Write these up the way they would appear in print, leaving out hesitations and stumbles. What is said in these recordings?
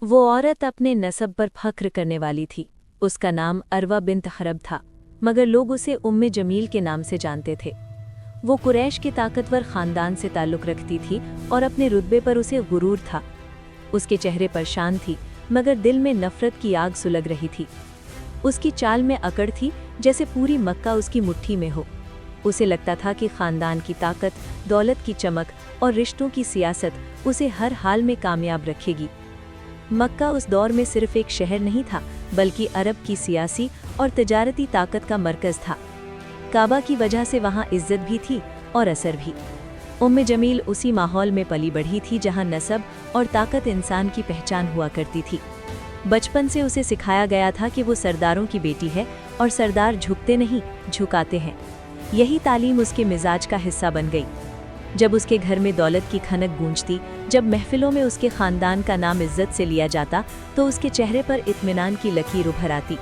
वो औरत अपने नसब पर फख्र करने वाली थी। उसका नाम अरवा बिन्त हरब था, मगर लोग उसे उम्मे जमील के नाम से जानते थे। वो कुरैश के ताकतवर ख़ानदान से ताल्लुक़ रखती थी और अपने रुतबे पर उसे गुरूर था। उसके चेहरे पर शान थी, मगर दिल में नफ़रत की आग सुलग रही थी। उसकी चाल में अकड़ थी, जैसे पूरी मक्का उसकी मुट्ठी में हो। उसे लगता था कि ख़ानदान की ताकत, दौलत की चमक और रिश्तों की सियासत उसे हर हाल में कामयाब रखेगी। मक्का उस दौर में सिर्फ एक शहर नहीं था, बल्कि अरब की सियासी और तजारती ताकत का मरकज़ था। काबा की वजह से वहाँ इज्जत भी थी और असर भी। उम्मे जमील उसी माहौल में पली बढ़ी थी जहाँ नसब और ताकत इंसान की पहचान हुआ करती थी। बचपन से उसे सिखाया गया था कि वो सरदारों की बेटी है और सरदार झुकते नहीं, झुकाते हैं। यही तालीम उसके मिजाज का हिस्सा बन गई। जब उसके घर में दौलत की खनक गूंजती, जब महफिलों में उसके ख़ानदान का नाम इज्जत से लिया जाता, तो उसके चेहरे पर इत्मीनान की लकीर उभर आती।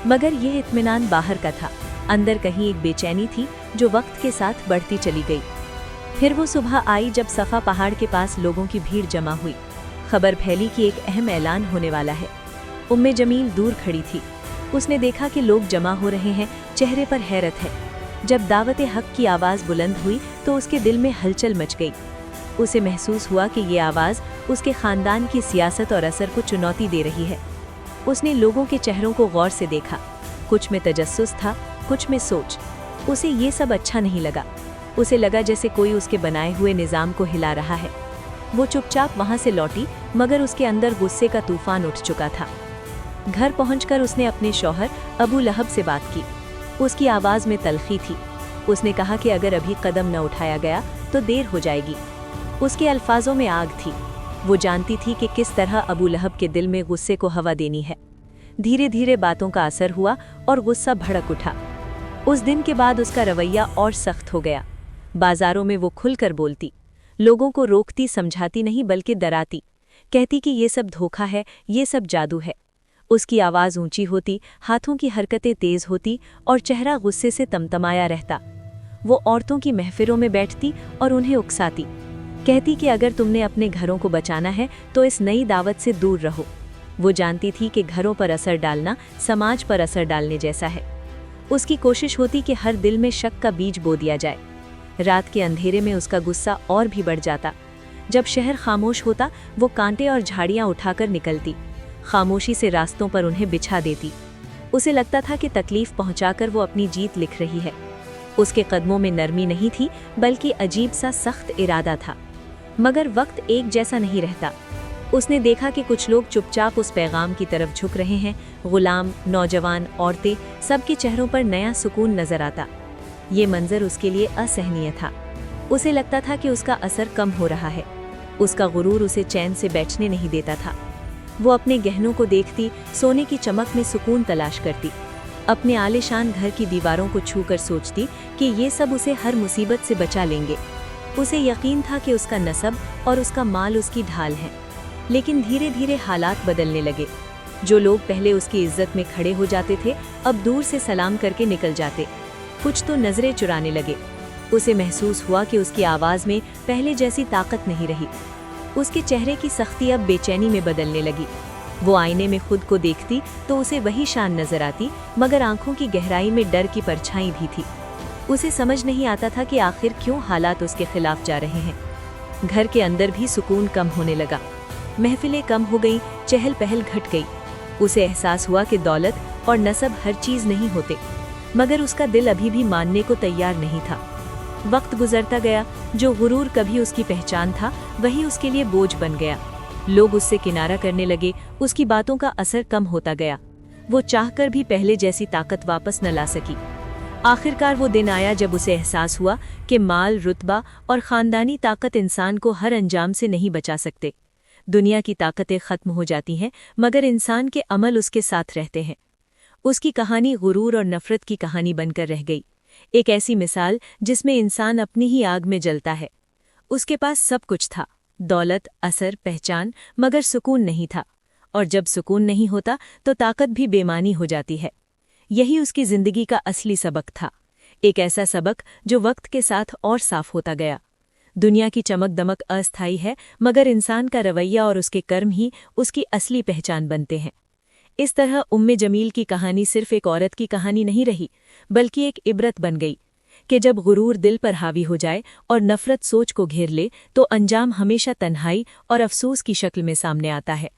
मगर यह इत्मीनान बाहर का था, अंदर कहीं एक बेचैनी थी जो वक्त के साथ बढ़ती चली गई। फिर वो सुबह आई जब सफ़ा पहाड़ के पास लोगों की भीड़ जमा हुई। खबर फैली कि एक अहम ऐलान होने वाला है। उम्मे जमील दूर खड़ी थी। उसने देखा कि लोग जमा हो रहे हैं, चेहरे पर हैरत है। जब दावत हक की आवाज़ बुलंद हुई तो उसके दिल में हलचल मच गई। उसे महसूस हुआ कि ये आवाज़ उसके ख़ानदान की सियासत और असर को चुनौती दे रही है। उसने लोगों के चेहरों को गौर से देखा। कुछ में तजस्सुस था, कुछ में सोच। उसे ये सब अच्छा नहीं लगा। उसे लगा जैसे कोई उसके बनाए हुए निज़ाम को हिला रहा है। वो चुपचाप वहाँ से लौटी, मगर उसके अंदर गुस्से का तूफान उठ चुका था। घर पहुंचकर उसने अपने शौहर अबू लहब से बात की। उसकी आवाज़ में तल्खी थी। उसने कहा कि अगर अभी कदम न उठाया गया तो देर हो जाएगी। उसके अल्फाजों में आग थी। वो जानती थी कि किस तरह अबू लहब के दिल में गुस्से को हवा देनी है। धीरे धीरे बातों का असर हुआ और गुस्सा भड़क उठा। उस दिन के बाद उसका रवैया और सख्त हो गया। बाजारों में वो खुलकर बोलती, लोगों को रोकती, समझाती नहीं बल्कि डराती। कहती कि ये सब धोखा है, ये सब जादू है। उसकी आवाज़ ऊंची होती, हाथों की हरकतें तेज होती और चेहरा गुस्से से तमतमाया रहता। वो औरतों की महफिलों में बैठती और उन्हें उकसाती। कहती कि अगर तुमने अपने घरों को बचाना है तो इस नई दावत से दूर रहो। वो जानती थी कि घरों पर असर डालना समाज पर असर डालने जैसा है। उसकी कोशिश होती कि हर दिल में शक का बीज बो दिया जाए। रात के अंधेरे में उसका गुस्सा और भी बढ़ जाता। जब शहर खामोश होता, वो कांटे और झाड़ियाँ उठाकर निकलती। खामोशी से रास्तों पर उन्हें बिछा देती। उसे लगता था कि तकलीफ पहुंचाकर वो अपनी जीत लिख रही है। उसके कदमों में नरमी नहीं थी, बल्कि अजीब सा सख्त इरादा था। मगर वक्त एक जैसा नहीं रहता। उसने देखा कि कुछ लोग चुपचाप उस पैगाम की तरफ झुक रहे हैं। गुलाम, नौजवान, औरतें, सबके चेहरों पर नया सुकून नजर आता। ये मंजर उसके लिए असहनीय था। उसे लगता था कि उसका असर कम हो रहा है। उसका गुरूर उसे चैन से बैठने नहीं देता था। वो अपने गहनों को देखती, सोने की चमक में सुकून तलाश करती। अपने आलीशान घर की दीवारों को छूकर सोचती कि ये सब उसे हर मुसीबत से बचा लेंगे। उसे यकीन था कि उसका नसब और उसका माल उसकी ढाल है। लेकिन धीरे धीरे हालात बदलने लगे। जो लोग पहले उसकी इज्जत में खड़े हो जाते थे, अब दूर से सलाम करके निकल जाते। कुछ तो नजरें चुराने लगे। उसे महसूस हुआ कि उसकी आवाज़ में पहले जैसी ताकत नहीं रही। उसके चेहरे की सख्ती अब बेचैनी में बदलने लगी। वो आईने में खुद को देखती तो उसे वही शान नजर आती, मगर आंखों की गहराई में डर की परछाई भी थी। उसे समझ नहीं आता था कि आखिर क्यों हालात उसके खिलाफ जा रहे हैं। घर के अंदर भी सुकून कम होने लगा। महफिलें कम हो गईं, चहल पहल घट गई। उसे एहसास हुआ कि दौलत और नसब हर चीज़ नहीं होते, मगर उसका दिल अभी भी मानने को तैयार नहीं था। वक्त गुजरता गया। जो गुरूर कभी उसकी पहचान था, वही उसके लिए बोझ बन गया। लोग उससे किनारा करने लगे। उसकी बातों का असर कम होता गया। वो चाहकर भी पहले जैसी ताकत वापस न ला सकी। आखिरकार वो दिन आया जब उसे एहसास हुआ कि माल, रुतबा और ख़ानदानी ताकत इंसान को हर अंजाम से नहीं बचा सकते। दुनिया की ताकतें ख़त्म हो जाती हैं, मगर इंसान के अमल उसके साथ रहते हैं। उसकी कहानी गुरूर और नफ़रत की कहानी बनकर रह गई। एक ऐसी मिसाल जिसमें इंसान अपनी ही आग में जलता है। उसके पास सब कुछ था, दौलत, असर, पहचान, मगर सुकून नहीं था। और जब सुकून नहीं होता तो ताकत भी बेमानी हो जाती है। यही उसकी जिंदगी का असली सबक था। एक ऐसा सबक जो वक्त के साथ और साफ होता गया। دنیا کی چمک دمک अस्थायी ہے، مگر انسان کا رویہ اور اس کے کرم ہی اس کی اصلی پہچان بنتے ہیں۔ اس طرح جمیل کی کہانی صرف ایک عورت کی کہانی نہیں رہی، بلکہ ایک عبرت بن گئی کہ جب غرور دل پر حاوی ہو جائے اور نفرت سوچ کو گھیر لے تو انجام ہمیشہ تنہائی اور افسوس کی شکل میں سامنے آتا ہے۔